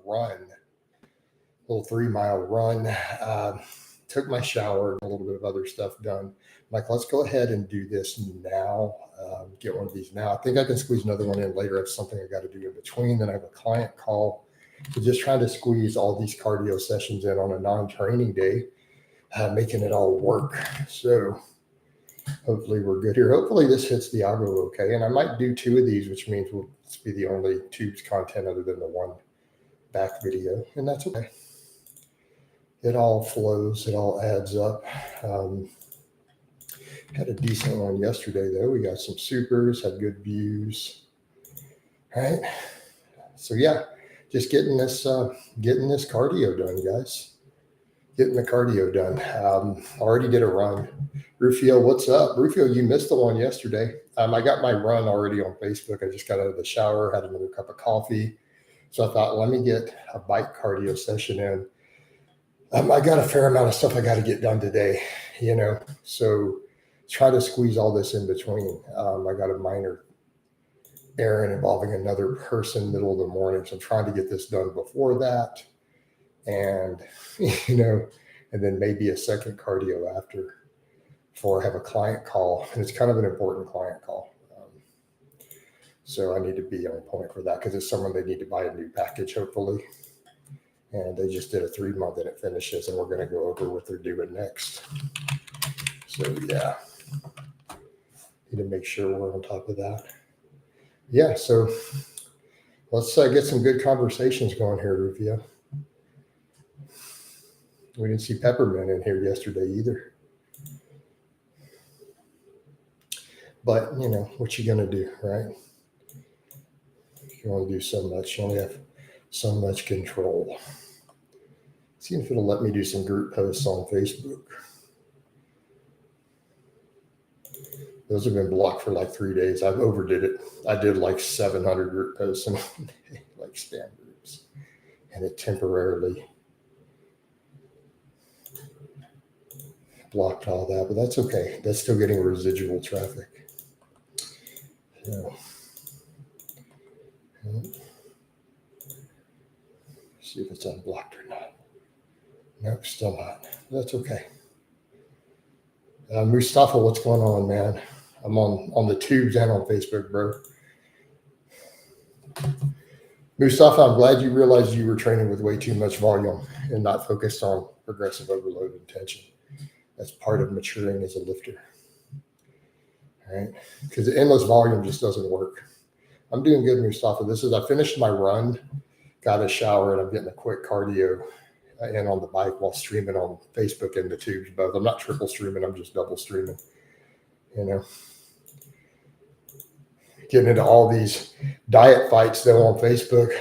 run, a little 3-mile run. Took my shower and a little bit of other stuff done. I'm like, let's go ahead and do this now. Get one of these now. I think I can squeeze another one in later. I have something I got to do in between. Then I have a client call. So just trying to squeeze all these cardio sessions in on a non-training day, making it all work. So hopefully we're good here. Hopefully this hits the algo okay. And I might do 2 of these, which means we'll be the only tubes content other than the one back video. And that's okay. It all flows. It all adds up. Had a decent one yesterday, though. We got some supers, had good views. All right. So, yeah, just getting this cardio done, guys. Getting the cardio done. Already did a run. Rufio, what's up? Rufio, you missed the one yesterday. I got my run already on Facebook. I just got out of the shower, had another cup of coffee. So I thought, let me get a bike cardio session in. I got a fair amount of stuff I got to get done today, so try to squeeze all this in between. I got a minor errand involving another person middle of the morning. So I'm trying to get this done before that. And, and then maybe a second cardio after before I have a client call. And it's kind of an important client call. So I need to be on point for that because it's someone they need to buy a new package, hopefully. And they just did a 3-month and it finishes, and we're going to go over what they're doing next. So, yeah, need to make sure we're on top of that. Yeah, so let's get some good conversations going here, Rufio. We didn't see Peppermint in here yesterday either. But, what you going to do, right? You can only do so much. You only have so much control. See if it'll let me do some group posts on Facebook. Those have been blocked for like 3 days. I've overdid it. I did like 700 group posts in one day, like spam groups. And it temporarily blocked all that, but that's okay. That's still getting residual traffic. So, see if it's unblocked or not. Nope, still not. That's okay. Mustafa, what's going on, man? I'm on the tubes and on Facebook, bro. Mustafa, I'm glad you realized you were training with way too much volume and not focused on progressive overload and tension. That's part of maturing as a lifter. All right? Because the endless volume just doesn't work. I'm doing good, Mustafa. I finished my run, got a shower, and I'm getting a quick cardio in on the bike while streaming on Facebook and the tubes both. I'm not triple streaming, I'm just double streaming. Getting into all these diet fights though on Facebook.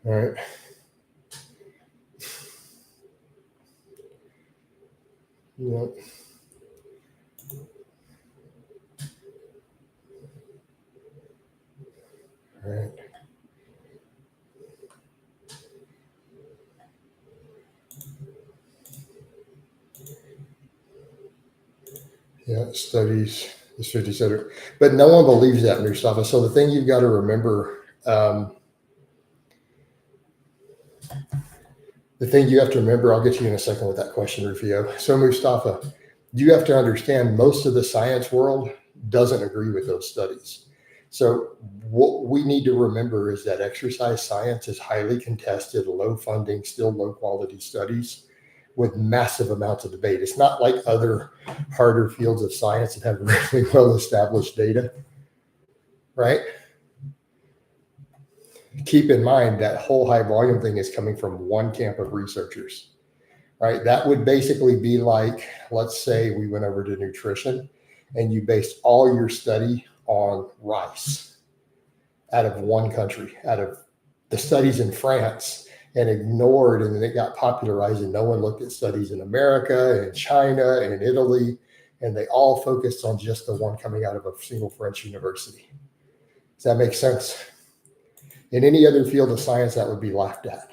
All right. Yep. All right. Yeah, studies is 57, but no one believes that, Mustafa. So the thing you've got to remember, I'll get to you in a second with that question, Rufio. So Mustafa, you have to understand most of the science world doesn't agree with those studies. So what we need to remember is that exercise science is highly contested, low funding, still low quality studies with massive amounts of debate. It's not like other harder fields of science that have really well-established data, right? Keep in mind that whole high volume thing is coming from one camp of researchers, right? That would basically be like, let's say we went over to nutrition and you based all your study on rice out of one country, out of the studies in France, and ignored, and then it got popularized and no one looked at studies in America and China and Italy, and they all focused on just the one coming out of a single French university. Does that make sense? In any other field of science, that would be laughed at.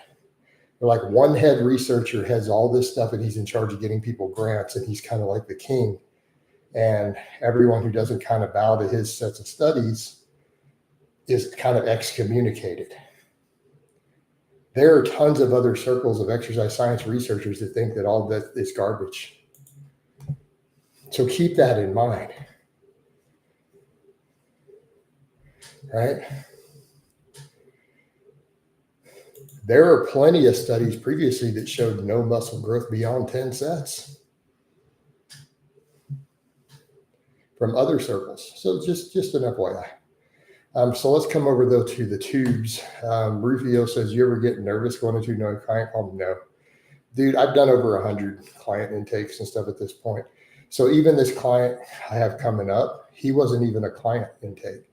They're like one head researcher has all this stuff and he's in charge of getting people grants and he's kind of like the king. And everyone who doesn't kind of bow to his sets of studies is kind of excommunicated. There are tons of other circles of exercise science researchers that think that all that is garbage. So keep that in mind, right? There are plenty of studies previously that showed no muscle growth beyond 10 sets from other circles. So just an FYI. So let's come over though to the tubes. Rufio says, you ever get nervous going into no client call? No. Dude, I've done over 100 client intakes and stuff at this point. So even this client I have coming up, he wasn't even a client intake.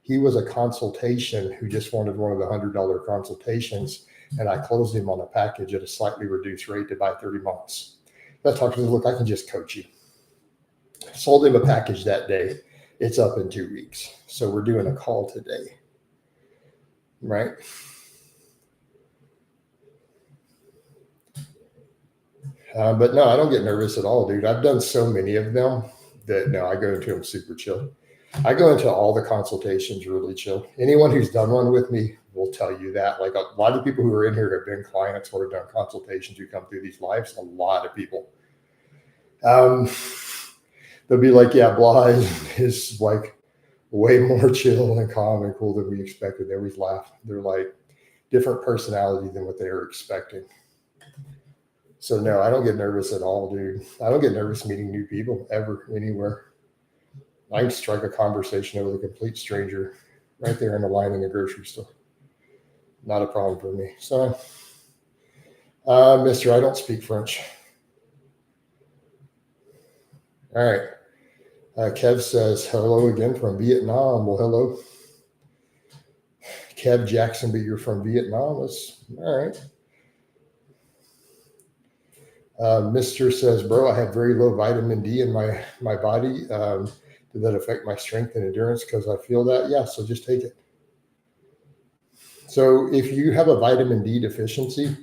He was a consultation who just wanted one of the $100 consultations. And I closed him on a package at a slightly reduced rate to buy 30 months. I talked to him, look, I can just coach you. Sold him a package that day. It's up in 2 weeks. So we're doing a call today, right? But no, I don't get nervous at all, dude. I've done so many of them that no, I go into them super chill. I go into all the consultations really chill. Anyone who's done one with me will tell you that. Like a lot of people who are in here have been clients or have done consultations who come through these lives. A lot of people. They'll be like, yeah, Blaha is like way more chill and calm and cool than we expected. They always laugh. They're like different personality than what they were expecting. So no, I don't get nervous at all, dude. I don't get nervous meeting new people ever, anywhere. I can strike a conversation with a complete stranger right there in the line in the grocery store. Not a problem for me. So, Mister, I don't speak French. All right. Kev says, hello again from Vietnam. Well, hello. Kev Jackson, but you're from Vietnam. That's all right. Mr. says, bro, I have very low vitamin D in my body. Did that affect my strength and endurance? Because I feel that. Yeah, so just take it. So if you have a vitamin D deficiency,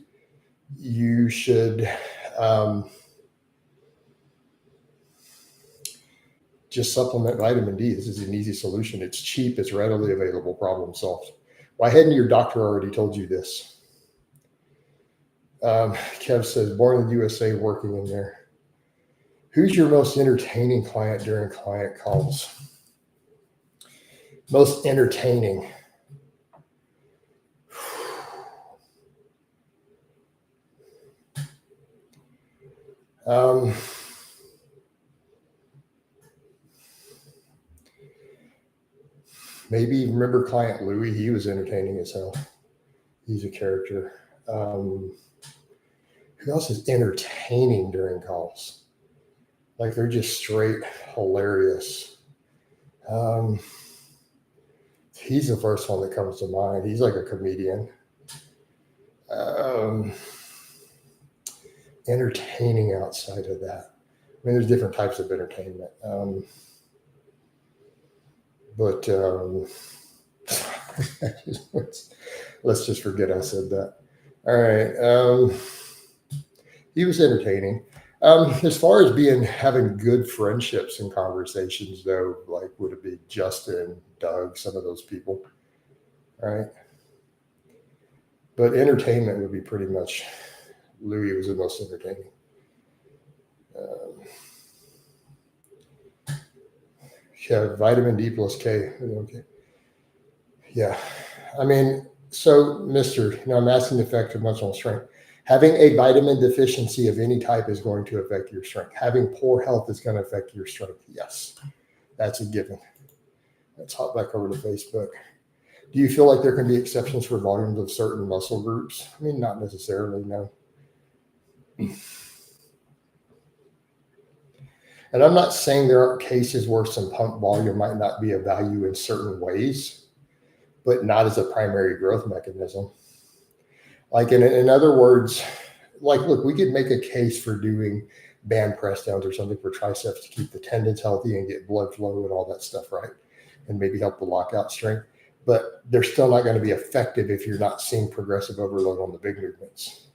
you should just supplement vitamin D. This is an easy solution. It's cheap. It's readily available. Problem solved. Why hadn't your doctor already told you this? Kev says, born in the USA, working in there. Who's your most entertaining client during client calls? Most entertaining. Maybe remember client Louis. He was entertaining as hell. He's a character. Who else is entertaining during calls? Like they're just straight hilarious. He's the first one that comes to mind. He's like a comedian. Entertaining outside of that. I mean, there's different types of entertainment. But let's just forget I said that. All right. He was entertaining. As far as having good friendships and conversations, though, like would it be Justin, Doug, some of those people, right? But entertainment would be pretty much Louis was the most entertaining. Yeah, vitamin D plus K. Okay. Yeah, I mean, so Mister, I'm asking the effect of muscle strength. Having a vitamin deficiency of any type is going to affect your strength. Having poor health is going to affect your strength. Yes, that's a given. Let's hop back over to Facebook. Do you feel like there can be exceptions for volumes of certain muscle groups? I mean, not necessarily, no. And I'm not saying there aren't cases where some pump volume might not be of value in certain ways, but not as a primary growth mechanism. Like in other words, like, look, we could make a case for doing band press downs or something for triceps to keep the tendons healthy and get blood flow and all that stuff, right? And maybe help the lockout strength. But they're still not going to be effective if you're not seeing progressive overload on the big movements.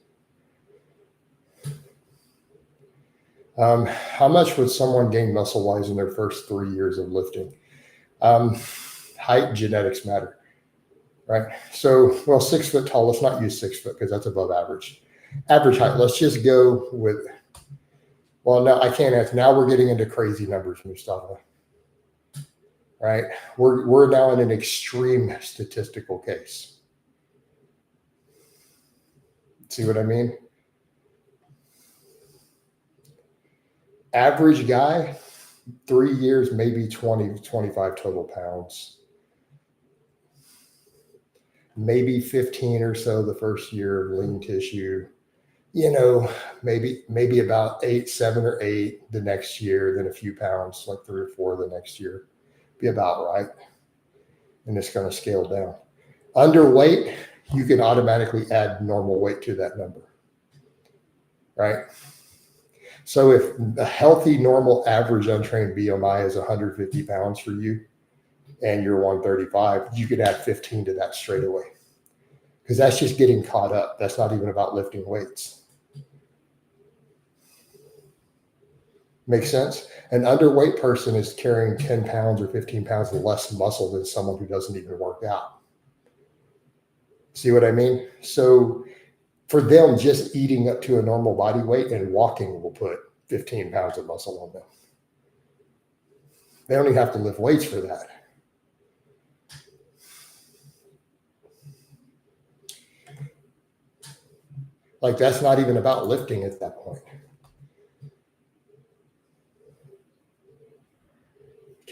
How much would someone gain muscle-wise in their first 3 years of lifting? Height, genetics matter. right? So, well, 6 foot tall, let's not use 6 foot because that's above average. Average height, let's just go with, well, no, I can't answer. Now we're getting into crazy numbers, Mustafa, right? We're now in an extreme statistical case. See what I mean? Average guy, 3 years, maybe 20, 25 total pounds. Maybe 15 or so the first year of lean tissue. You know, maybe about 8, 7 or 8 the next year, then a few pounds, like 3 or 4 the next year. Be about right. And it's going to scale down. Underweight, you can automatically add normal weight to that number, right? So if a healthy, normal, average, untrained BMI is 150 pounds for you and you're 135, you could add 15 to that straight away because that's just getting caught up. That's not even about lifting weights. Makes sense? An underweight person is carrying 10 pounds or 15 pounds less muscle than someone who doesn't even work out. See what I mean? So for them, just eating up to a normal body weight and walking will put 15 pounds of muscle on them. They don't even have to lift weights for that. Like that's not even about lifting at that point.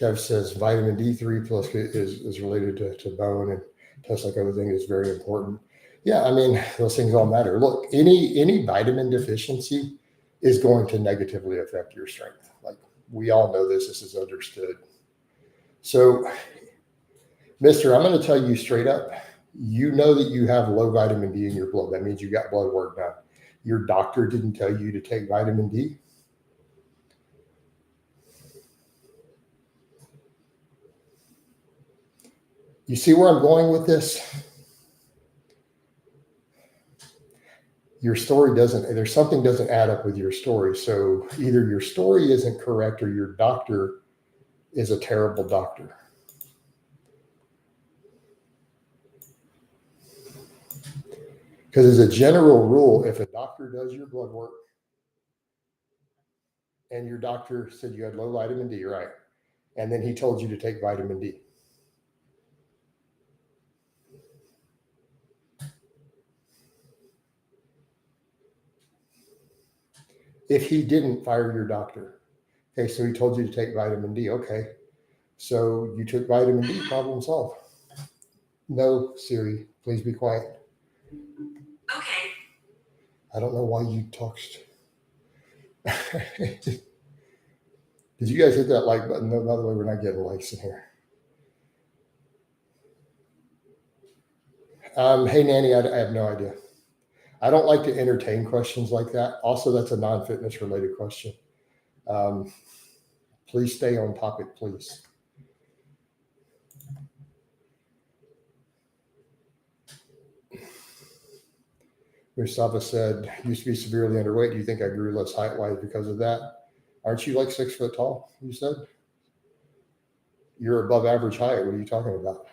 Kev says vitamin D3 plus is related to bone, and tests like everything is very important. Yeah, I mean, those things all matter. Look, any vitamin deficiency is going to negatively affect your strength. Like we all know this. This is understood. So, mister, I'm going to tell you straight up, you know that you have low vitamin D in your blood. That means you got blood work done. Your doctor didn't tell you to take vitamin D. You see where I'm going with this? Your story there's something doesn't add up with your story. So either your story isn't correct or your doctor is a terrible doctor. Because as a general rule, if a doctor does your blood work and your doctor said you had low vitamin D, right? And then he told you to take vitamin D. If he didn't, fire your doctor. Okay, so he told you to take vitamin D. Okay, so you took vitamin D, problem solved. No, Siri, please be quiet. Okay. I don't know why you talked. Did you guys hit that like button? No, by the way, we're not getting likes in here. Hey, Nanny, I have no idea. I don't like to entertain questions like that. Also, that's a non-fitness related question. Please stay on topic, please. Mustafa said, used to be severely underweight. Do you think I grew less height-wise because of that? Aren't you like 6 foot tall, you said? You're above average height. What are you talking about?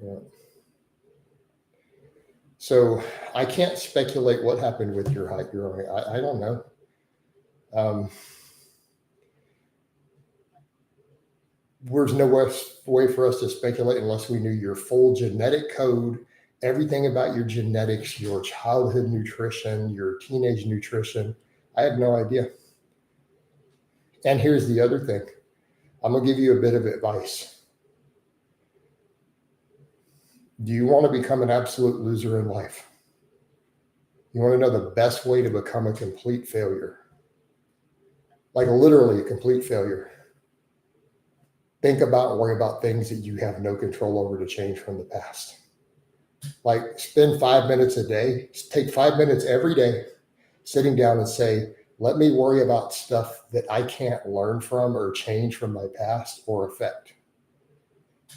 Yeah. So I can't speculate what happened with your height growing. I don't know. There's no way for us to speculate unless we knew your full genetic code, everything about your genetics, your childhood nutrition, your teenage nutrition. I have no idea. And here's the other thing. I'm going to give you a bit of advice. Do you want to become an absolute loser in life? You want to know the best way to become a complete failure? Like literally a complete failure. Think about and worry about things that you have no control over to change from the past. Like spend 5 minutes a day, take 5 minutes every day, sitting down and say, let me worry about stuff that I can't learn from or change from my past or affect.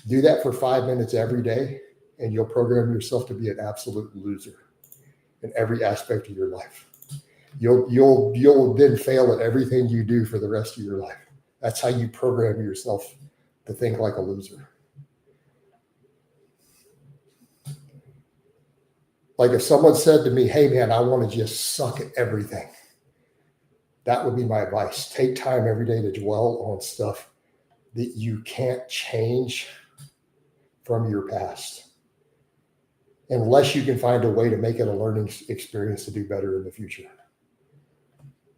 Do that for 5 minutes every day, and you'll program yourself to be an absolute loser in every aspect of your life. You'll then fail at everything you do for the rest of your life. That's how you program yourself to think like a loser. Like if someone said to me, hey man, I want to just suck at everything, that would be my advice. Take time every day to dwell on stuff that you can't change from your past, unless you can find a way to make it a learning experience to do better in the future.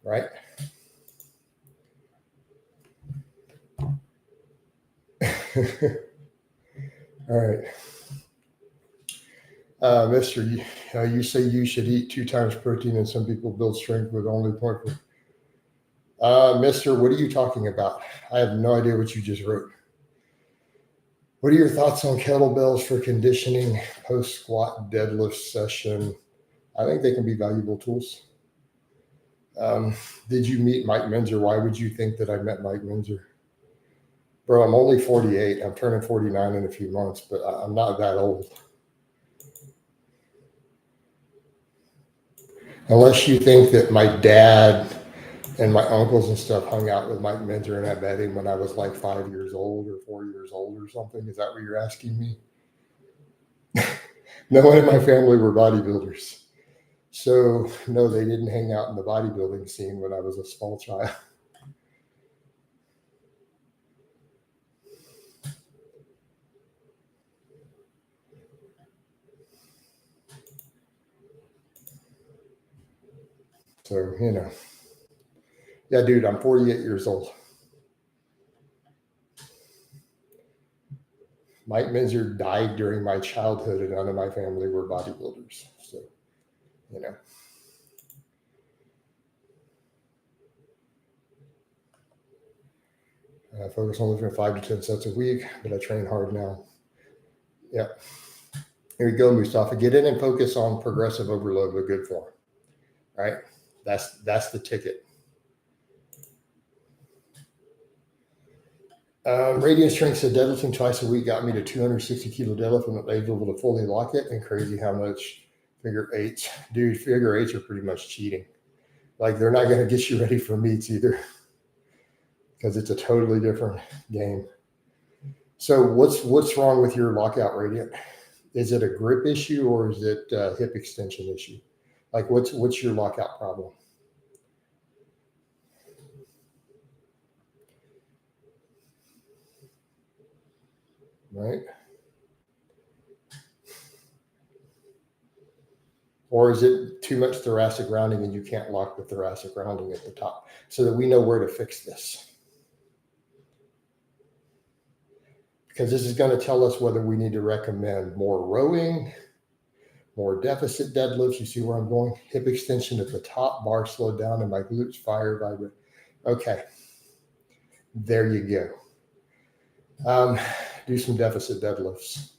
Right? All right. Mister, you say you should eat 2 times protein and some people build strength with only 0.4. Mister, what are you talking about? I have no idea what you just wrote. What are your thoughts on kettlebells for conditioning post squat deadlift session? I think they can be valuable tools. Did you meet Mike Menzer? Why would you think that I met Mike Menzer? Bro, I'm only 48. I'm turning 49 in a few months, but I'm not that old. Unless you think that my dad and my uncles and stuff hung out with Mike Menzer and I met him when I was like 5 years old or 4 years old or something. Is that what you're asking me? No one in my family were bodybuilders. So no, they didn't hang out in the bodybuilding scene when I was a small child. So, yeah, dude, I'm 48 years old. Mike Menzer died during my childhood and none of my family were bodybuilders. So, I focus on lifting 5 to 10 sets a week, but I train hard now. Yep. Here we go, Mustafa. Get in and focus on progressive overload with good form. Right? That's the ticket. Radiant Strength said deadlifting twice a week got me to 260 kilo deadlift and able to fully lock it. And crazy how much figure eights. Dude, figure eights are pretty much cheating. Like they're not going to get you ready for meets either, because it's a totally different game. So what's wrong with your lockout Radiant? Is it a grip issue or is it a hip extension issue? Like what's your lockout problem? Right? Or is it too much thoracic rounding and you can't lock the thoracic rounding at the top? So that we know where to fix this. Because this is going to tell us whether we need to recommend more rowing, more deficit deadlifts. You see where I'm going? Hip extension at the top, bar slowed down, and my glutes fire, vibrate. Okay. There you go. Do some deficit deadlifts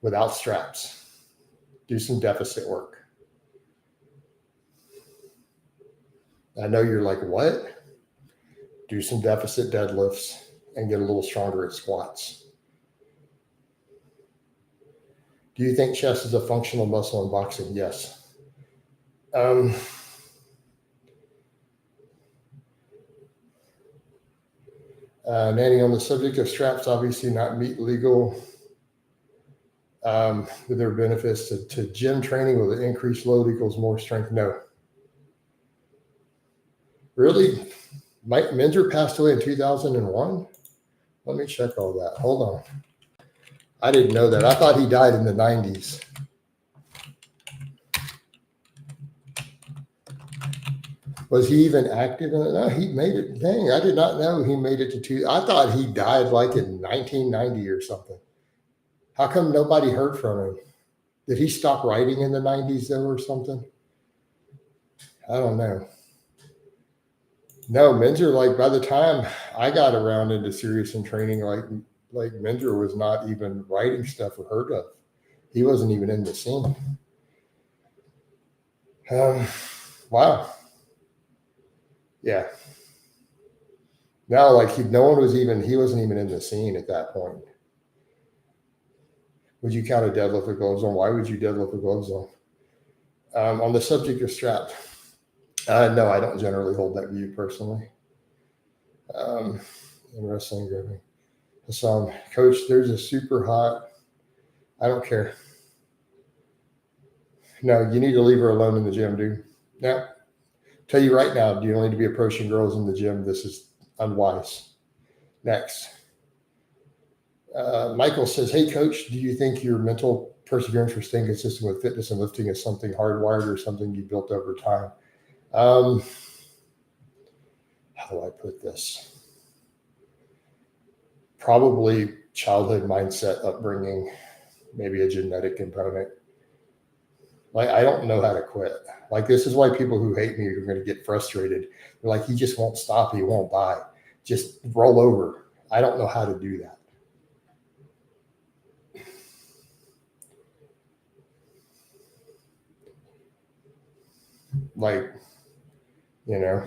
without straps. Do some deficit work. I know you're like, what? Do some deficit deadlifts and get a little stronger at squats. Do you think chest is a functional muscle in boxing? Yes. Nanny, on the subject of straps, obviously not meat legal. With their benefits to gym training with an increased load equals more strength? No. Really? Mike Menzer passed away in 2001? Let me check all that. Hold on. I didn't know that. I thought he died in the 90s. Was he even active in it? No, he made it. Dang, I did not know he made it to two. I thought he died like in 1990 or something. How come nobody heard from him? Did he stop writing in the 90s though or something? I don't know. No, Menzer, like by the time I got around into serious and training, like Menzer was not even writing stuff or heard of. He wasn't even in the scene. Wow. Yeah. Now, like he wasn't even in the scene at that point. Would you count a deadlift with gloves on? Why would you deadlift with gloves on? On the subject of strap, no, I don't generally hold that view personally. In wrestling grouping. Hassan, coach, there's a super hot. I don't care. No, you need to leave her alone in the gym, dude. Now, tell you right now, you don't need to be approaching girls in the gym. This is unwise. Next. Michael says, hey, coach, do you think your mental perseverance for staying consistent with fitness and lifting is something hardwired or something you built over time? How do I put this? Probably childhood mindset, upbringing, maybe a genetic component. Like, I don't know how to quit. Like, this is why people who hate me are going to get frustrated. They're like, he just won't stop. He won't die. Just roll over. I don't know how to do that. Like, you know.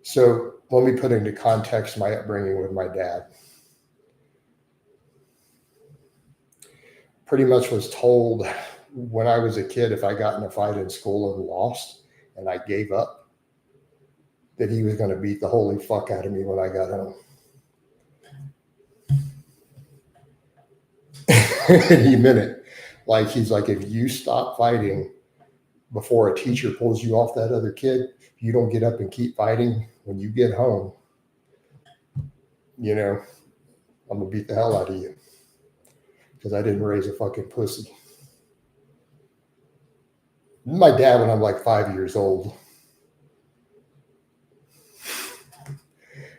So let me put into context my upbringing with my dad. Pretty much was told when I was a kid, if I got in a fight in school and lost and I gave up, that he was going to beat the holy fuck out of me when I got home. And he meant it. Like, he's like, if you stop fighting before a teacher pulls you off that other kid, if you don't get up and keep fighting, when you get home, you know, I'm going to beat the hell out of you. Because I didn't raise a fucking pussy. My dad, when I'm like 5 years old,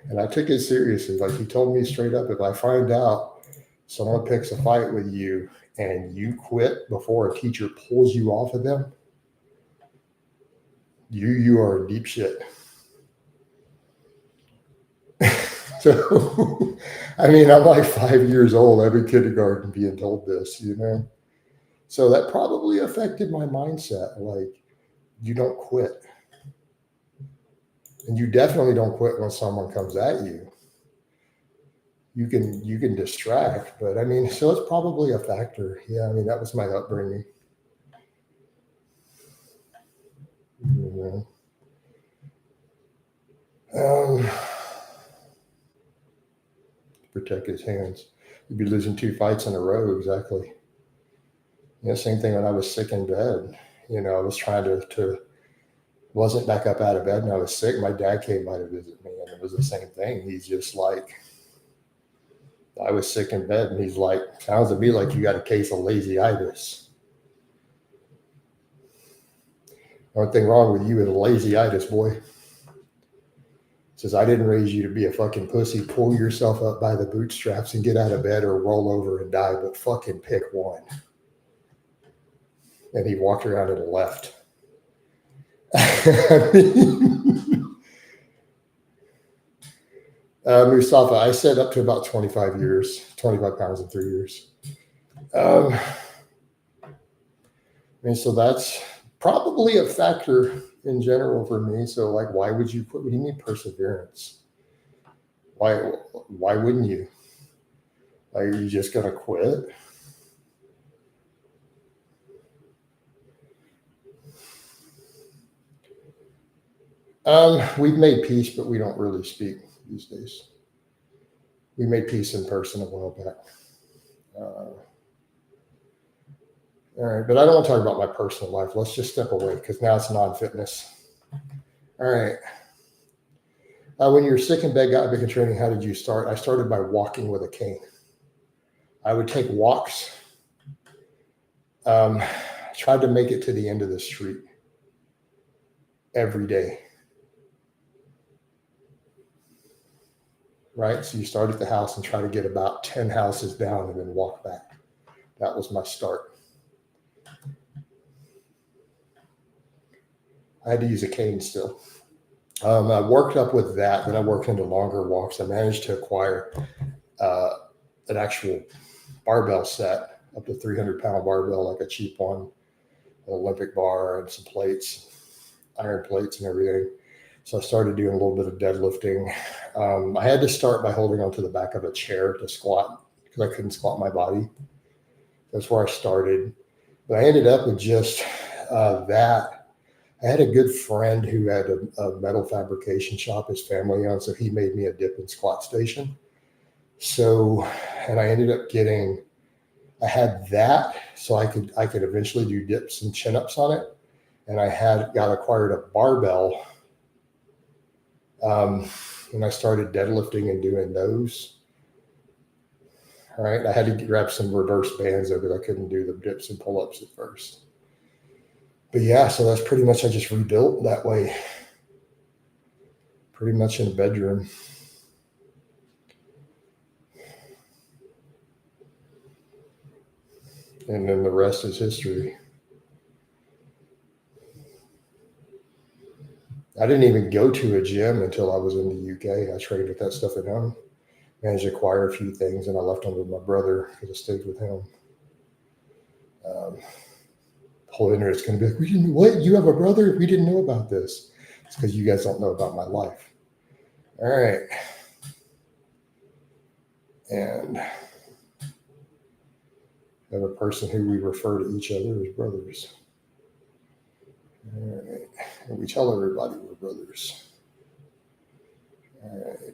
and I took it seriously. Like, he told me straight up, if I find out someone picks a fight with you and you quit before a teacher pulls you off of them, you are in deep shit. So, I mean, I'm like 5 years old, every kindergarten being told this, you know? So that probably affected my mindset. Like, you don't quit. And you definitely don't quit when someone comes at you. You can distract, but I mean, so it's probably a factor. Yeah, I mean, that was my upbringing. You know? Protect his hands. You'd be losing 2 fights in a row, exactly. Yeah, same thing when I was sick in bed. You know, I was trying to wasn't back up out of bed and I was sick. My dad came by to visit me, and it was the same thing. He's just like, I was sick in bed, and he's like, sounds to me like you got a case of lazy-itis. One thing wrong with you is lazy-itis, boy. Says, I didn't raise you to be a fucking pussy. Pull yourself up by the bootstraps and get out of bed or roll over and die, but fucking pick one. And he walked around and left. Mustafa, I said up to about 25 years, 25 pounds in 3 years. And so that's probably a factor in general for me. So, like, why would you quit? What do you mean perseverance? Why wouldn't you? Like, are you just going to quit? We've made peace, but we don't really speak these days. We made peace in person a while back. All right, but I don't want to talk about my personal life. Let's just step away because now it's non-fitness. All right. When you were sick in bed, got big training, how did you start? I started by walking with a cane. I would take walks. Tried to make it to the end of the street every day. Right? So you start at the house and try to get about 10 houses down and then walk back. That was my start. I had to use a cane still. I worked up with that. Then I worked into longer walks. I managed to acquire an actual barbell set, up to 300-pound barbell, like a cheap one, an Olympic bar and some plates, iron plates and everything. So I started doing a little bit of deadlifting. I had to start by holding onto the back of a chair to squat because I couldn't squat my body. That's where I started. But I ended up with just that. I I had a good friend who had a metal fabrication shop his family owned, so he made me a dip and squat station. So, and I ended up getting, I had that so I could eventually do dips and chin ups on it. And I acquired a barbell. And I started deadlifting and doing those. All right. I had to grab some reverse bands though, because I couldn't do the dips and pull ups at first. But yeah, so that's pretty much, I just rebuilt that way. Pretty much in the bedroom. And then the rest is history. I didn't even go to a gym until I was in the UK. I trained with that stuff at home. Managed to acquire a few things, and I left them with my brother because I stayed with him. The whole internet's going to be like, we didn't, what? You have a brother? We didn't know about this. It's because you guys don't know about my life. All right. And I have a person who we refer to each other as brothers. All right. And we tell everybody we're brothers. All right.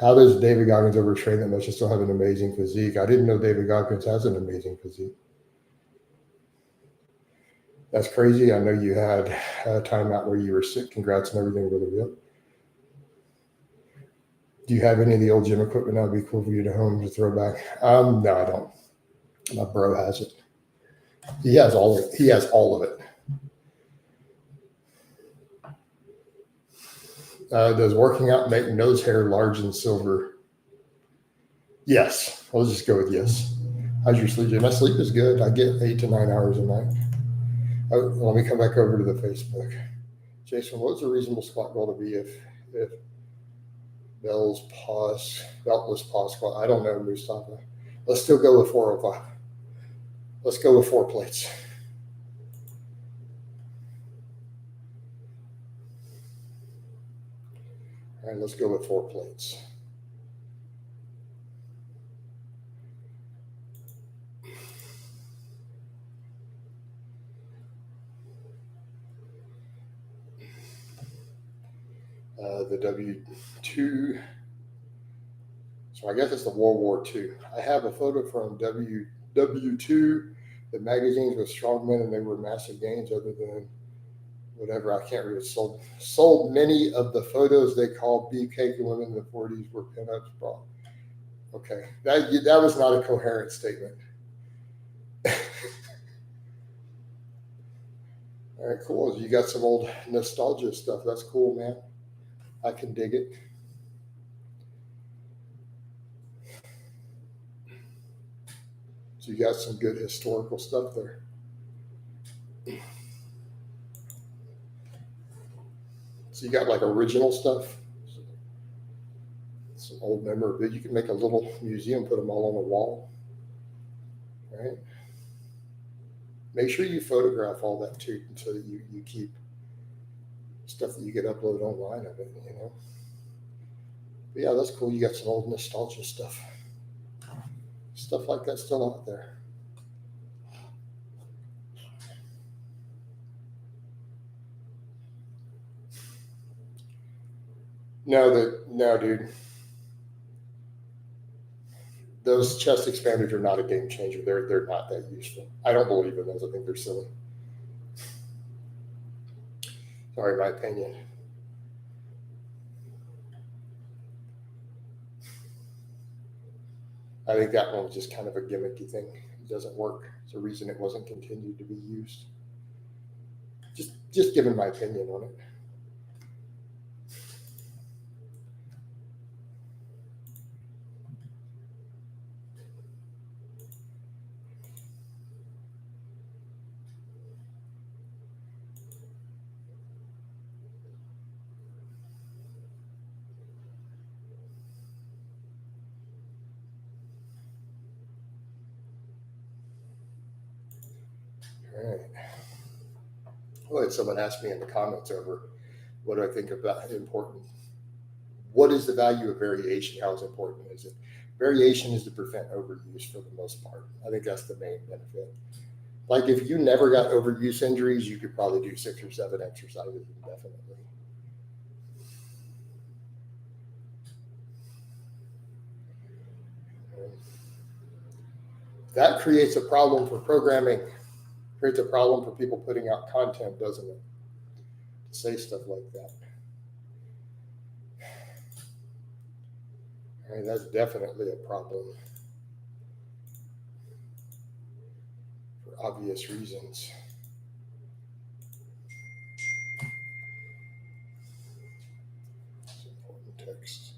How does David Goggins overtrain that much and still have an amazing physique? I didn't know David Goggins has an amazing physique. That's crazy. I know you had a time out where you were sick. Congrats and everything, brother. Yep. Do you have any of the old gym equipment? That would be cool for you to home to throw back. No, I don't. My bro has it. He has all of it. He has all of it. Does working out make nose hair large and silver? Yes. I'll just go with yes. How's your sleep? My sleep is good. I get 8 to 9 hours a night. Let me come back over to the Facebook. Jason, what's a reasonable squat goal to be if beltless pause squat? I don't know, Mustafa. Let's still go with 405. Let's go with 4 plates. All right, let's go with 4 plates. The W2. So I guess it's the World War II. I have a photo from W2, the magazines with strongmen, and they were massive gains other than whatever. I can't read it. Sold many of the photos they called beefcake women in the 40s were pinups. Bro. Okay. That was not a coherent statement. All right, cool. You got some old nostalgia stuff. That's cool, man. I can dig it. So you got some good historical stuff there. So you got like original stuff, some old memorabilia. You can make a little museum, put them all on the wall, right? Make sure you photograph all that too, so that you keep stuff that you get uploaded online of it, you know. But yeah, that's cool. You got some old nostalgia stuff. Stuff like that's still out there. No, dude. Those chest expanders are not a game changer. They're not that useful. I don't believe in those. I think they're silly. Sorry, my opinion. I think that one was just kind of a gimmicky thing. It doesn't work. It's a reason it wasn't continued to be used. Just giving my opinion on it. All right. Well, someone asked me in the comments over what do I think about important. What is the value of variation? How important is it? Variation is to prevent overuse for the most part. I think that's the main benefit. Like if you never got overuse injuries, you could probably do 6 or 7 exercises indefinitely. That creates a problem for programming, creates a problem for people putting out content, doesn't it? To say stuff like that. I mean, that's definitely a problem for obvious reasons. It's important text.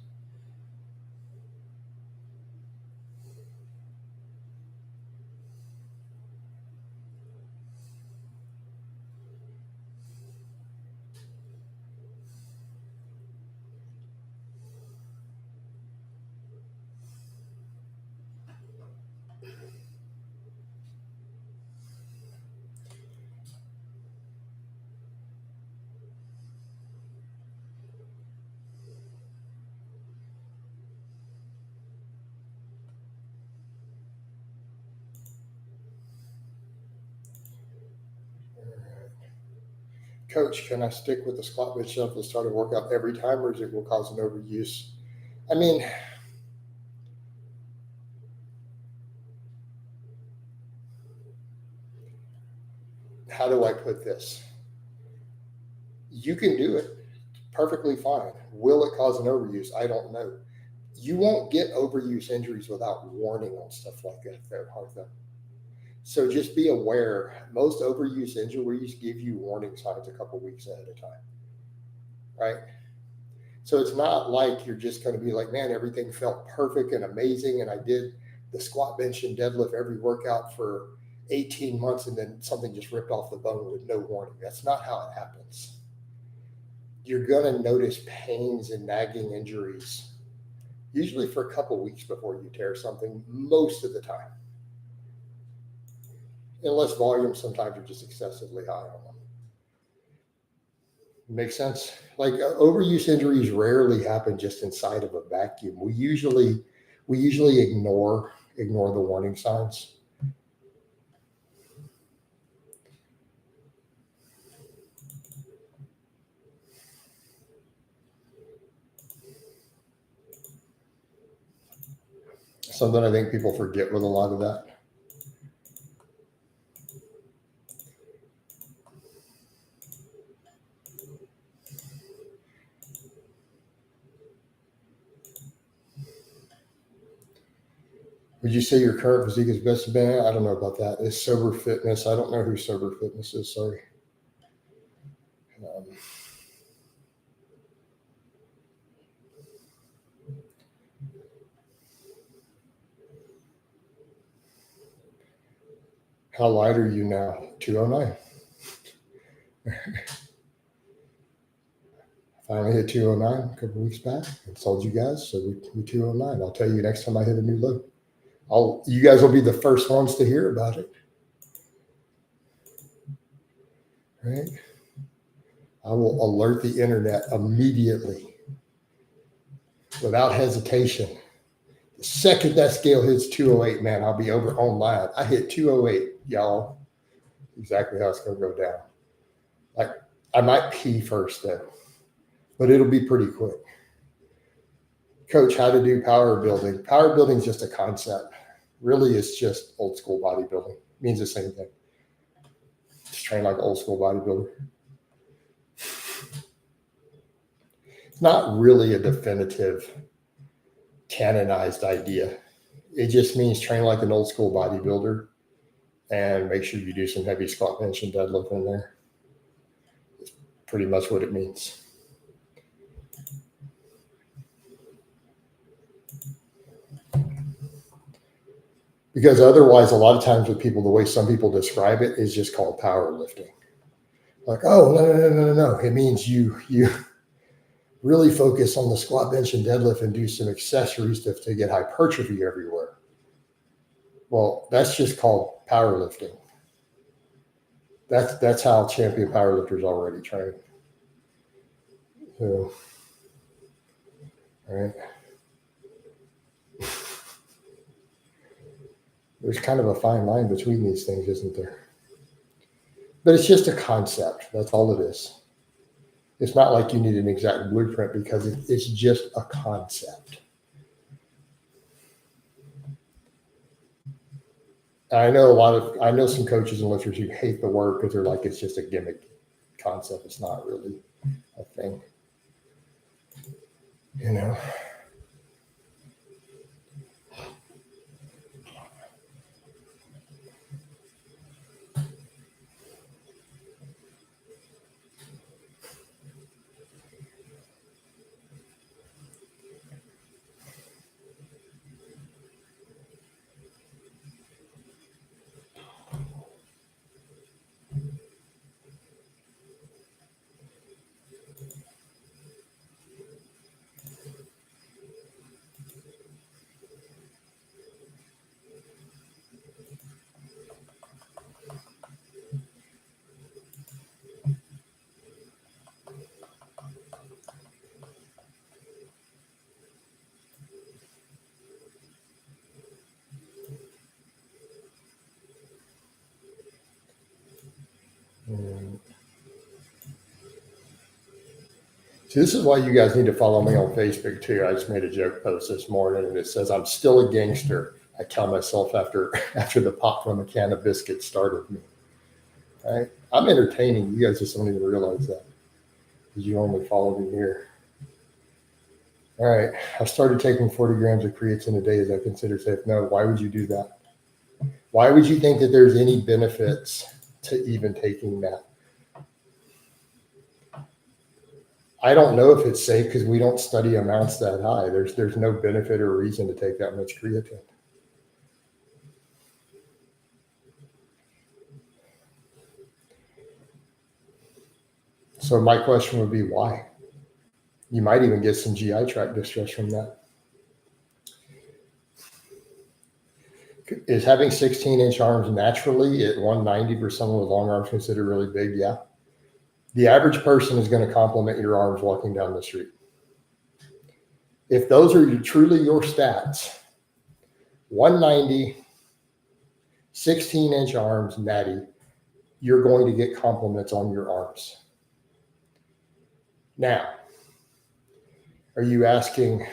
Coach, can I stick with the squat bench jump and start a workout every time, or is it will cause an overuse? I mean, how do I put this? You can do it perfectly fine. Will it cause an overuse? I don't know. You won't get overuse injuries without warning on stuff like that, though, Hartha. So just be aware. Most overuse injuries give you warning signs a couple weeks ahead of time, right? So it's not like you're just going to be like, man, everything felt perfect and amazing, and I did the squat, bench, and deadlift every workout for 18 months, and then something just ripped off the bone with no warning. That's not how it happens. You're going to notice pains and nagging injuries, usually for a couple weeks before you tear something, most of the time. Unless volumes sometimes are just excessively high on them. Makes sense? Like overuse injuries rarely happen just inside of a vacuum. We usually ignore the warning signs. Something I think people forget with a lot of that. Would you say your current physique is best band? I don't know about that. It's Sober Fitness. I don't know who Sober Fitness is. Sorry. How light are you now? 209. Finally hit 209 a couple weeks back. I told you guys, so we 209. I'll tell you next time I hit a new low. You guys will be the first ones to hear about it. Right? I will alert the internet immediately without hesitation. The second that scale hits 208, man, I'll be over online. I hit 208, y'all. Exactly how it's going to go down. Like, I might pee first, though, but it'll be pretty quick. Coach, how to do power building. Power building is just a concept. Really, it's just old school bodybuilding. It means the same thing. Just train like an old school bodybuilder. It's not really a definitive canonized idea. It just means train like an old school bodybuilder and make sure you do some heavy squat, bench, and deadlift in there. It's pretty much what it means. Because otherwise, a lot of times with people, the way some people describe it is just called powerlifting. Like, oh, no. It means you really focus on the squat, bench, and deadlift and do some accessories to get hypertrophy everywhere. Well, that's just called powerlifting. That's how champion powerlifters already train. So, all right. There's kind of a fine line between these things, isn't there? But it's just a concept. That's all it is. It's not like you need an exact blueprint because it's just a concept. I know some coaches and lifters who hate the word because they're like, it's just a gimmick concept. It's not really a thing, you know? See, this is why you guys need to follow me on Facebook too. I just made a joke post this morning and it says, I'm still a gangster. I tell myself after the pop from a can of biscuits started me. Right? I'm entertaining. You guys just don't even realize that because you only follow me here. All right. I started taking 40 grams of creatine a day as I consider safe. No, why would you do that? Why would you think that there's any benefits to even taking that? I don't know if it's safe because we don't study amounts that high. There's no benefit or reason to take that much creatine. So my question would be why? You might even get some GI tract distress from that. Is having 16-inch arms naturally at 190 for someone with long arms considered really big? Yeah. The average person is going to compliment your arms walking down the street. If those are truly your stats, 190, 16-inch arms, natty, you're going to get compliments on your arms. Now, are you asking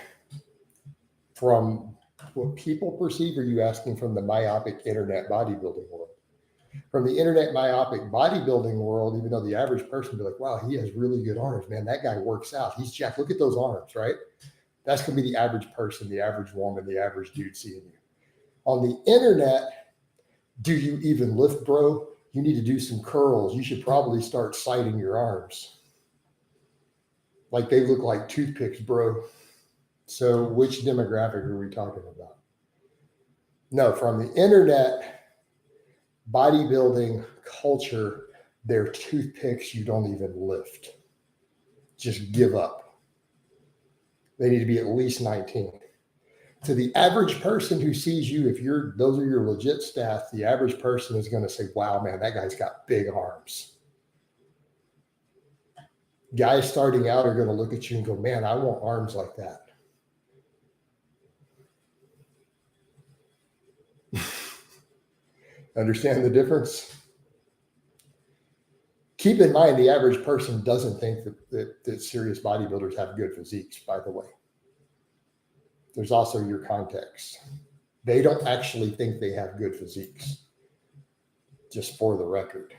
from what people perceive, or are you asking from the myopic internet bodybuilding world? From the internet myopic bodybuilding world, even though the average person would be like, wow, he has really good arms, man. That guy works out. He's jacked. Look at those arms, right? That's going to be the average person, the average woman, the average dude seeing you. On the internet, do you even lift, bro? You need to do some curls. You should probably start sighting your arms. Like they look like toothpicks, bro. So which demographic are we talking about? No, from the internet bodybuilding culture, they're toothpicks you don't even lift. Just give up. They need to be at least 19. To the average person who sees you, if those are your legit stats, the average person is going to say, wow, man, that guy's got big arms. Guys starting out are going to look at you and go, man, I want arms like that. Understand the difference? Keep in mind, the average person doesn't think that serious bodybuilders have good physiques, by the way. There's also your context. They don't actually think they have good physiques, just for the record.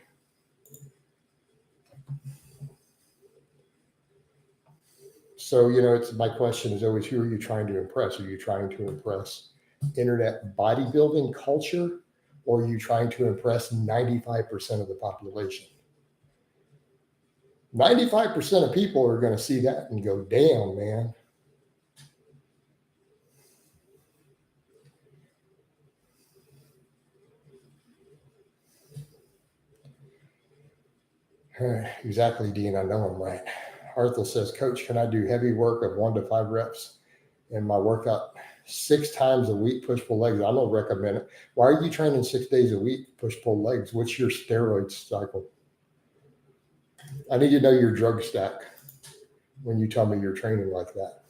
So, my question is always, who are you trying to impress? Are you trying to impress internet bodybuilding culture, or are you trying to impress 95% of the population? 95% of people are going to see that and go, damn, man. Exactly, Dean. I know I'm right. Arthur says, Coach, can I do heavy work of 1 to 5 reps in my workout 6 times a week, push-pull legs? I don't recommend it. Why are you training 6 days a week, push-pull legs? What's your steroid cycle? I need to know your drug stack when you tell me you're training like that.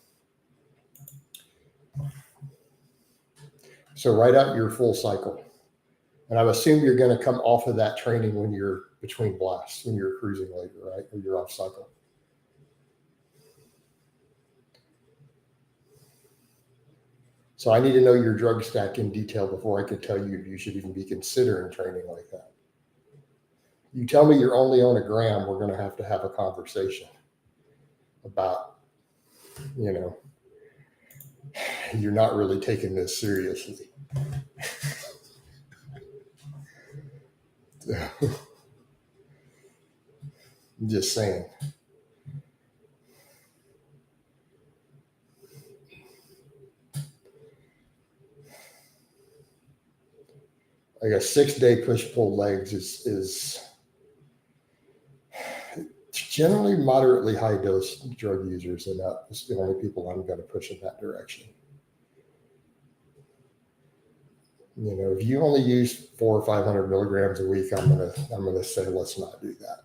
So write out your full cycle. And I assume you're going to come off of that training when you're between blasts when you're cruising later, right? Or you're off cycle. So I need to know your drug stack in detail before I can tell you if you should even be considering training like that. You tell me you're only on a gram, we're going to have a conversation about, you're not really taking this seriously. I'm just saying. Like a 6-day push-pull legs is generally moderately high dose drug users, and that's the only people I'm going to push in that direction. If you only use 400 or 500 milligrams a week, I'm gonna say let's not do that.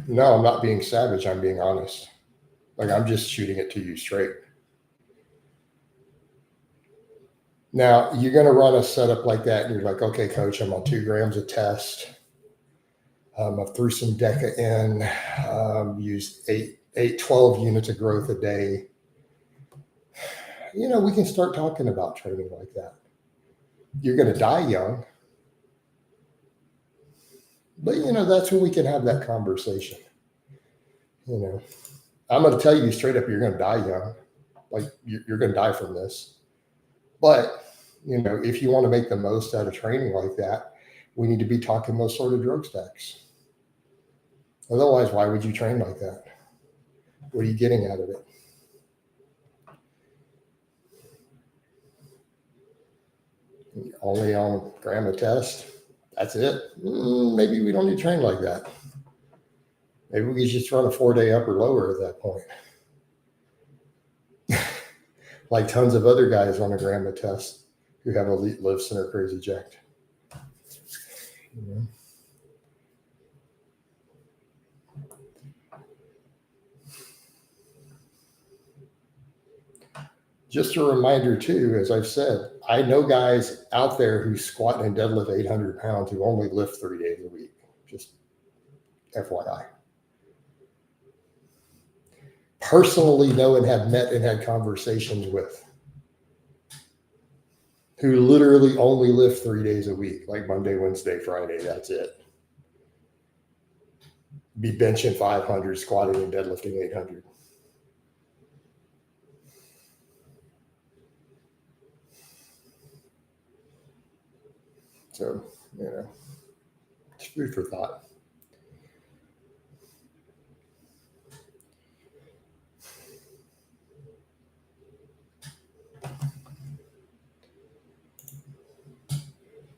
No, I'm not being savage. I'm being honest. Like, I'm just shooting it to you straight. Now, you're going to run a setup like that, and you're like, okay, coach, I'm on 2 grams of test. I threw some DECA in, used 12 units of growth a day. We can start talking about training like that. You're going to die young. But, that's when we can have that conversation. I'm going to tell you straight up, you're going to die young. Like, you're going to die from this. But, if you want to make the most out of training like that, we need to be talking those sort of drug stacks. Otherwise, why would you train like that? What are you getting out of it? Only on a gram of test? That's it? Maybe we don't need to train like that. Maybe we just run a 4-day upper lower at that point. Like tons of other guys on a gram of test who have elite lifts and are crazy jacked. Just a reminder too, as I've said, I know guys out there who squat and deadlift 800 pounds who only lift 3 days a week. Just FYI. Personally know and have met and had conversations with who literally only lift 3 days a week, like Monday, Wednesday, Friday. That's it. Be benching 500, squatting and deadlifting 800. So, it's food for thought.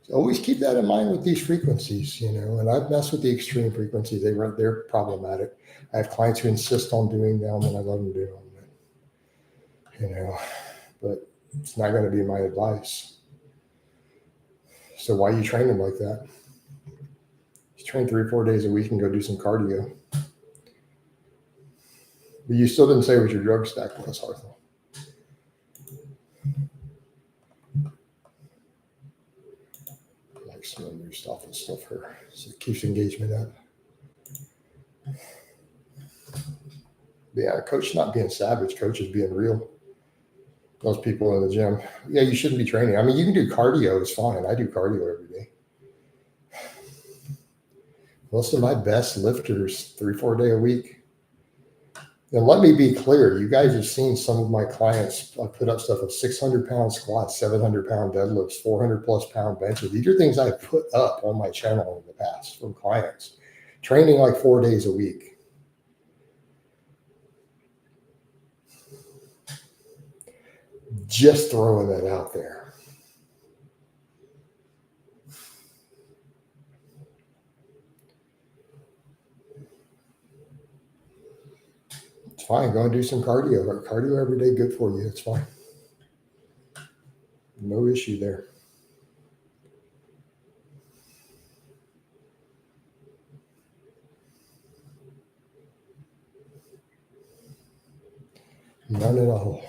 So always keep that in mind with these frequencies, and I've messed with the extreme frequencies. They're problematic. I have clients who insist on doing them, and I let them do them. But it's not going to be my advice. So why are you training like that? Just train 3 or 4 days a week and go do some cardio. But you still didn't say what your drug stack was, Arthur. Like some of the new stuff and stuff here. So it keeps engagement up. Yeah, coach not being savage, coach is being real. Those people in the gym. Yeah, you shouldn't be training. I mean, you can do cardio, it's fine. I do cardio every day. Most of my best lifters, 3-4 day a week. And let me be clear, you guys have seen some of my clients put up stuff of 600 pound squats, 700 pound deadlifts, 400 plus pound benches. These are things I've put up on my channel in the past from clients. Training like 4 days a week. Just throwing that out there. It's fine. Go and do some cardio. Cardio every day, good for you. It's fine. No issue there. None at all.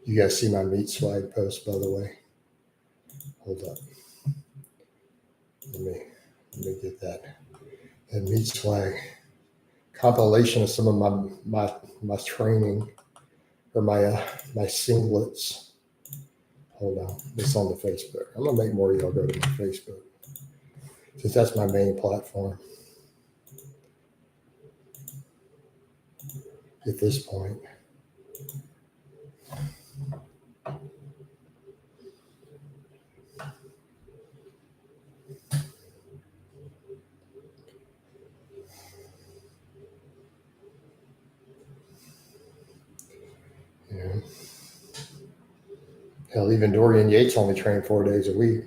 You guys see my meat swag post, by the way? Hold up. Let me get that. And meat swag compilation of some of my training or my singlets. Hold on. It's on the Facebook. I'm gonna make more of y'all go to my Facebook since that's my main platform at this point. Yeah. Hell, even Dorian Yates only trained 4 days a week.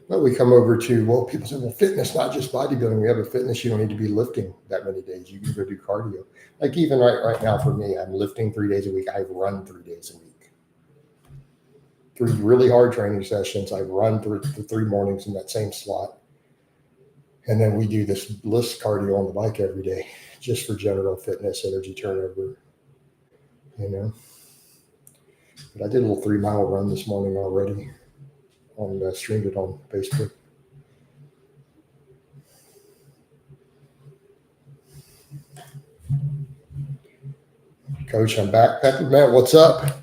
But we come over to, well, people say, well, fitness, not just bodybuilding. We have a fitness, you don't need to be lifting that many days. You can go do cardio. Like even right now for me, I'm lifting 3 days a week. I run 3 days a week. 3 really hard training sessions. I run through the 3 mornings in that same slot. And then we do this list cardio on the bike every day just for general fitness, energy turnover, you know. But I did a little 3-mile run this morning already. Streamed it on Facebook. Coach, I'm back. Peppermint, what's up?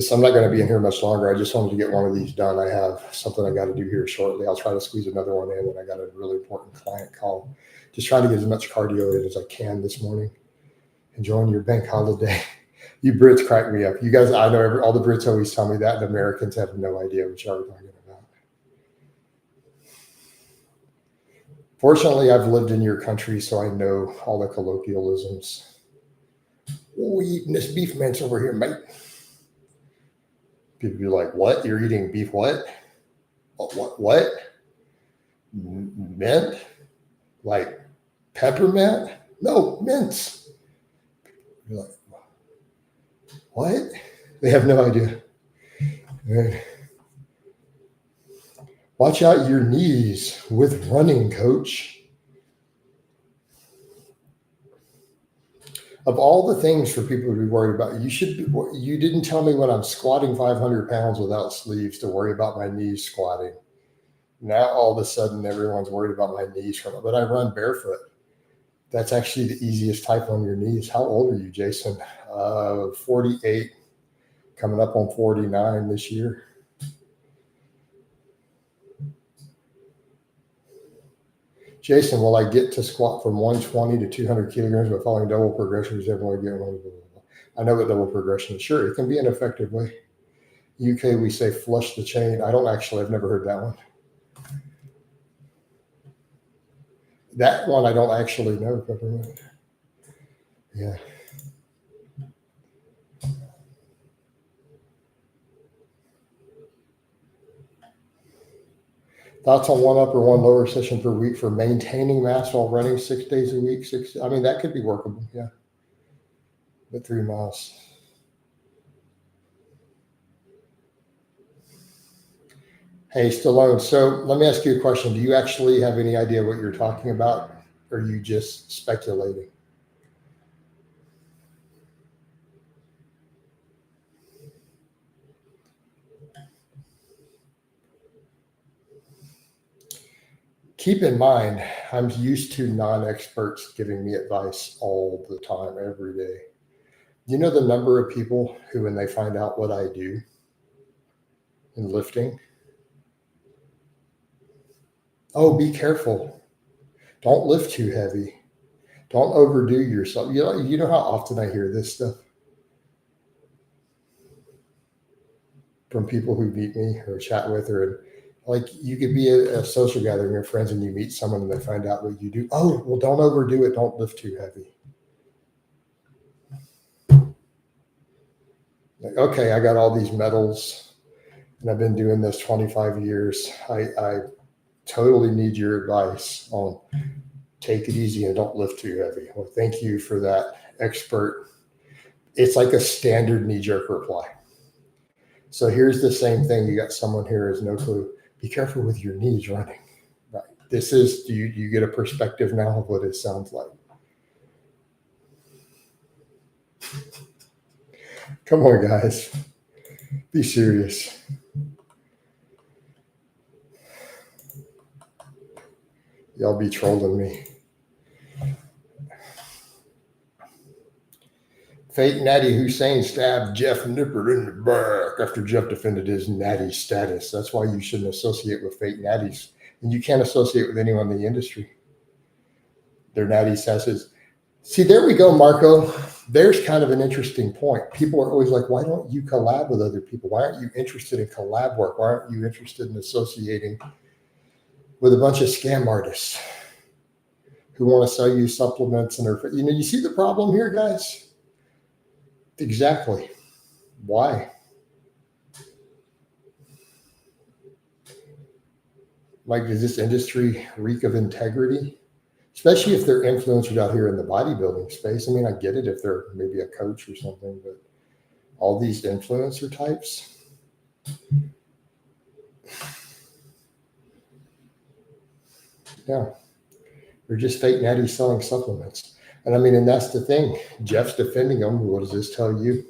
I'm not going to be in here much longer. I just wanted to get one of these done. I have something I got to do here shortly. I'll try to squeeze another one in, and I got a really important client call. Just trying to get as much cardio in as I can this morning. Enjoying your bank holiday. You Brits crack me up. You guys, I know all the Brits always tell me that, and Americans have no idea what y'all are talking about. Fortunately, I've lived in your country, so I know all the colloquialisms. Oh, we eating this beef mince over here, mate. People be like, what? You're eating beef what? What? Mint? Like peppermint? No, mince. You're like, what? They have no idea. Right. Watch out your knees with running, coach. Of all the things for people to be worried about, you didn't tell me when I'm squatting 500 pounds without sleeves to worry about my knees squatting. Now all of a sudden everyone's worried about my knees but I run barefoot. That's actually the easiest type on your knees. How old are you, Jason? 48, coming up on 49 this year. Jason, will I get to squat from 120 to 200 kilograms by following double progression? I know what double progression is. Sure, it can be an effective way. UK, we say flush the chain. I've never heard that one. That one I don't actually know, Peppermint. Yeah. Thoughts on one upper, one lower session per week for maintaining mass while running 6 days a week? That could be workable, yeah. But 3 miles. Hey, Stallone. So let me ask you a question. Do you actually have any idea what you're talking about? Or are you just speculating? Keep in mind, I'm used to non-experts giving me advice all the time, every day. You know the number of people who, when they find out what I do in lifting, oh, be careful. Don't lift too heavy. Don't overdo yourself. You know how often I hear this stuff from people who meet me or chat with, or Like you could be a social gathering of friends and you meet someone and they find out what you do. Oh, well, don't overdo it. Don't lift too heavy. Like, okay, I got all these medals and I've been doing this 25 years. I totally need your advice on take it easy and don't lift too heavy. Well, thank you for that, expert. It's like a standard knee-jerk reply. So here's the same thing. You got someone here who has no clue. Be careful with your knees running. Right. This is, do you get a perspective now of what it sounds like? Come on, guys. Be serious. Y'all be trolling me. Fake Natty Hussein stabbed Jeff Nippert in the back after Jeff defended his natty status. That's why you shouldn't associate with fake natties. And you can't associate with anyone in the industry. Their natty statuses. See, there we go, Marco. There's kind of an interesting point. People are always like, why don't you collab with other people? Why aren't you interested in collab work? Why aren't you interested in associating with a bunch of scam artists who want to sell you supplements? And you see the problem here, guys? Exactly. Why? Like, does this industry reek of integrity? Especially if they're influencers out here in the bodybuilding space. I mean, I get it if they're maybe a coach or something, but all these influencer types. Yeah. They're just fake natties selling supplements. And I mean, and that's the thing. Jeff's defending them. What does this tell you?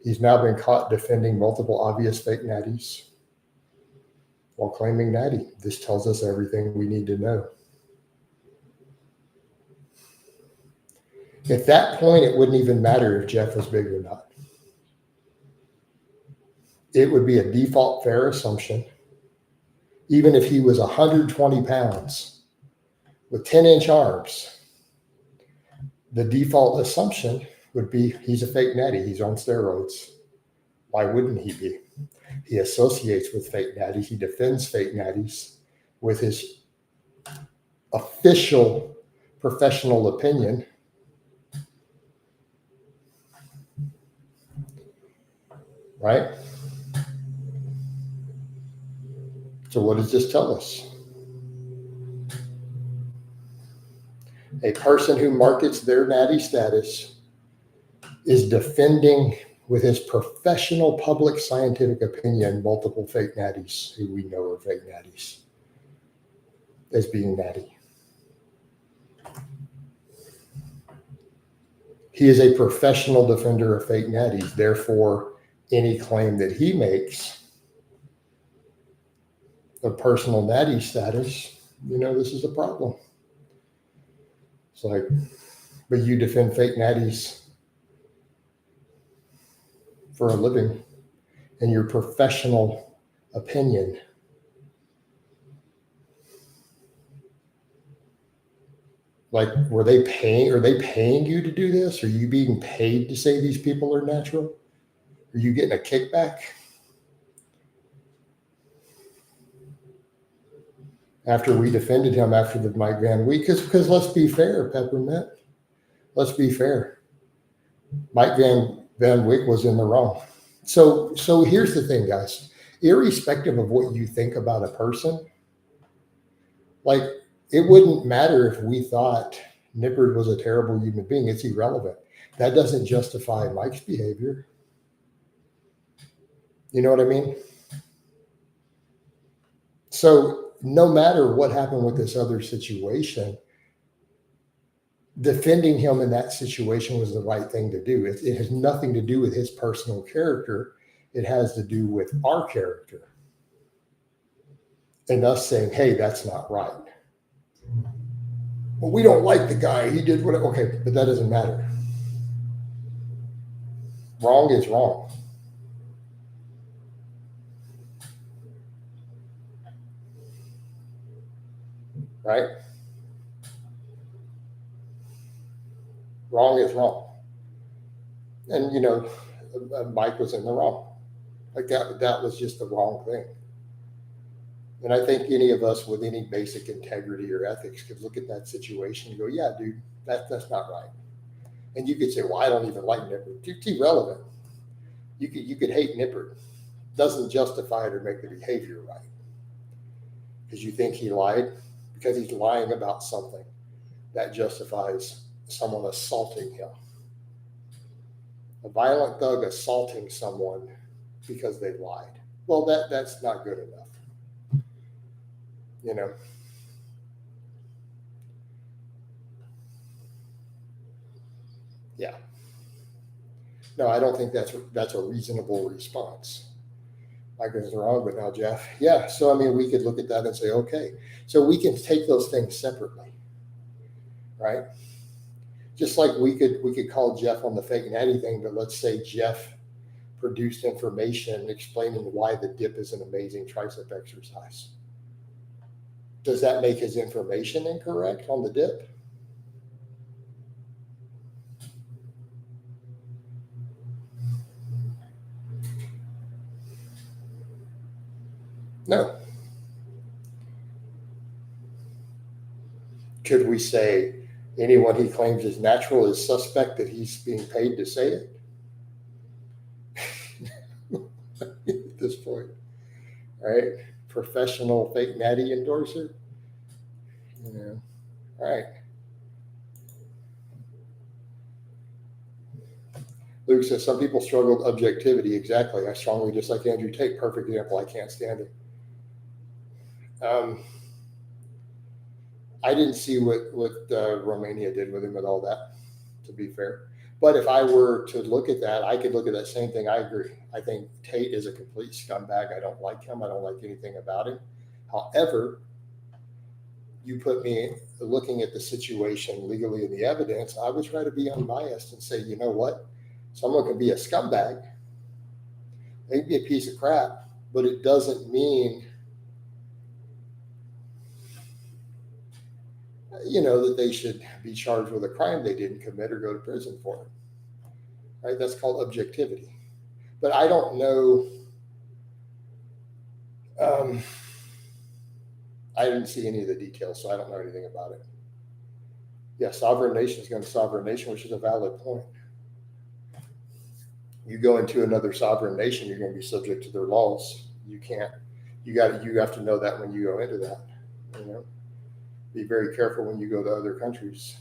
He's now been caught defending multiple obvious fake natties while claiming natty. This tells us everything we need to know. At that point, it wouldn't even matter if Jeff was big or not. It would be a default fair assumption. Even if he was 120 pounds with 10-inch arms, the default assumption would be he's a fake natty. He's on steroids. Why wouldn't he be? He associates with fake natties. He defends fake natties with his official professional opinion. Right? So what does this tell us? A person who markets their natty status is defending with his professional public scientific opinion multiple fake natties who we know are fake natties as being natty. He is a professional defender of fake natties. Therefore, any claim that he makes of personal natty status, this is a problem. It's like, but you defend fake natties for a living in your professional opinion. Like, are they paying you to do this? Are you being paid to say these people are natural? Are you getting a kickback? After we defended him after the Mike Van Wyck, because let's be fair, Peppermint. Let's be fair. Mike Van Wyck was in the wrong. So here's the thing, guys. Irrespective of what you think about a person, like, it wouldn't matter if we thought Nippert was a terrible human being. It's irrelevant. That doesn't justify Mike's behavior. You know what I mean? So no matter what happened with this other situation, defending him in that situation was the right thing to do. It has nothing to do with his personal character. It has to do with our character and us saying, hey, that's not right. Well, we don't like the guy. He did what, okay, but that doesn't matter. Wrong is wrong. Right? Wrong is wrong. And, Mike was in the wrong. Like that was just the wrong thing. And I think any of us with any basic integrity or ethics could look at that situation and go, yeah, dude, that's not right. And you could say, well, I don't even like Nippert. It's irrelevant. You could hate Nippert. Doesn't justify it or make the behavior right. Because you think he lied, because he's lying about something that justifies someone assaulting him. A violent thug assaulting someone because they lied. Well, that's not good enough. You know. Yeah. No, I don't think that's a reasonable response. Mike is wrong, but now Jeff. Yeah. So I mean, we could look at that and say, okay, so we can take those things separately, right? Just like we could call Jeff on the fake natty thing, but let's say Jeff produced information explaining why the dip is an amazing tricep exercise. Does that make his information incorrect on the dip? No. Could we say anyone he claims is natural is suspect that he's being paid to say it? At this point, right? Professional fake natty endorser. You know, all right. Luke says some people struggle with objectivity. Exactly. I strongly dislike Andrew Tate. Perfect example. I can't stand it. I didn't see what Romania did with him and all that, to be fair. But if I were to look at that, I could look at that same thing. I agree. I think Tate is a complete scumbag. I don't like him. I don't like anything about him. However, you put me looking at the situation legally and the evidence, I would try to be unbiased and say, you know what? Someone can be a scumbag. They can be a piece of crap, but it doesn't mean, that they should be charged with a crime they didn't commit or go to prison for it. Right? That's called objectivity. But I don't know. I didn't see any of the details, so I don't know anything about it. Yeah, sovereign nation is going to sovereign nation, which is a valid point. You go into another sovereign nation, you're going to be subject to their laws. You have to know that when you go into that. Be very careful when you go to other countries.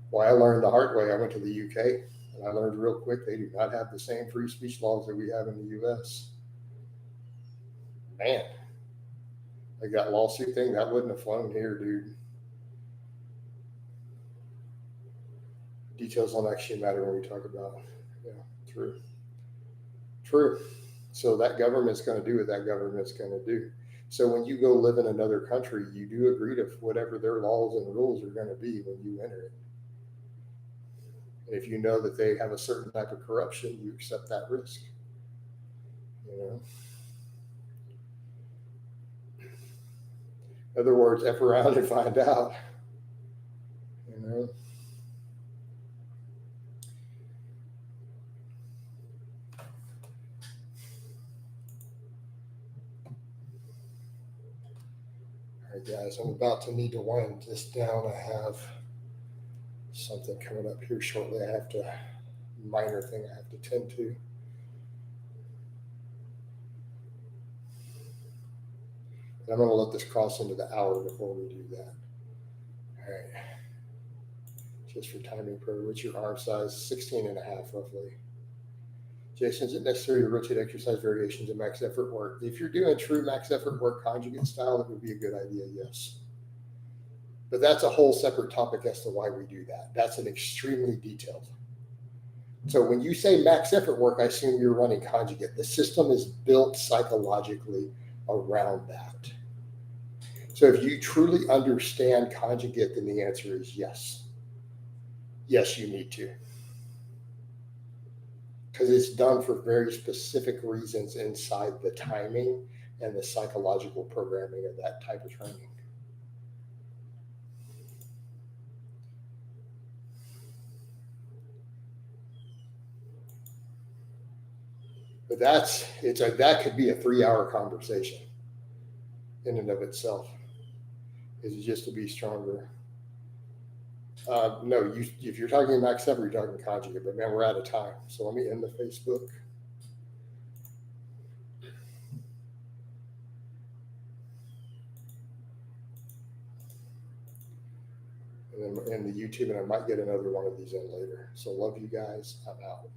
Well, I learned the hard way. I went to the UK and I learned real quick they do not have the same free speech laws that we have in the US. Man, like that lawsuit thing, that wouldn't have flown here, dude. Details don't actually matter when we talk about. Yeah, true. So that government's going to do what that government's going to do. So when you go live in another country, you do agree to whatever their laws and rules are going to be when you enter it. And if you know that they have a certain type of corruption, you accept that risk. In other words, F around and find out. All right, guys, I'm about to need to wind this down. I have something coming up here shortly. Minor thing I have to tend to. And I'm going to let this cross into the hour before we do that. All right. Just for timing purposes, what's your arm size? 16 and a half, roughly. Jason, is it necessary to rotate exercise variations in max effort work? If you're doing true max effort work conjugate style, it would be a good idea, yes. But that's a whole separate topic as to why we do that. That's an extremely detailed. So when you say max effort work, I assume you're running conjugate. The system is built psychologically around that. So if you truly understand conjugate, then the answer is yes. Yes, you need to. Because it's done for very specific reasons inside the timing and the psychological programming of that type of training. But that could be a 3-hour conversation. in and of itself. Is just to be stronger. No, if you're talking max effort, you're talking conjugate. But man, we're out of time. So let me end the Facebook. And then in the YouTube, and I might get another one of these in later. So love you guys. I'm out.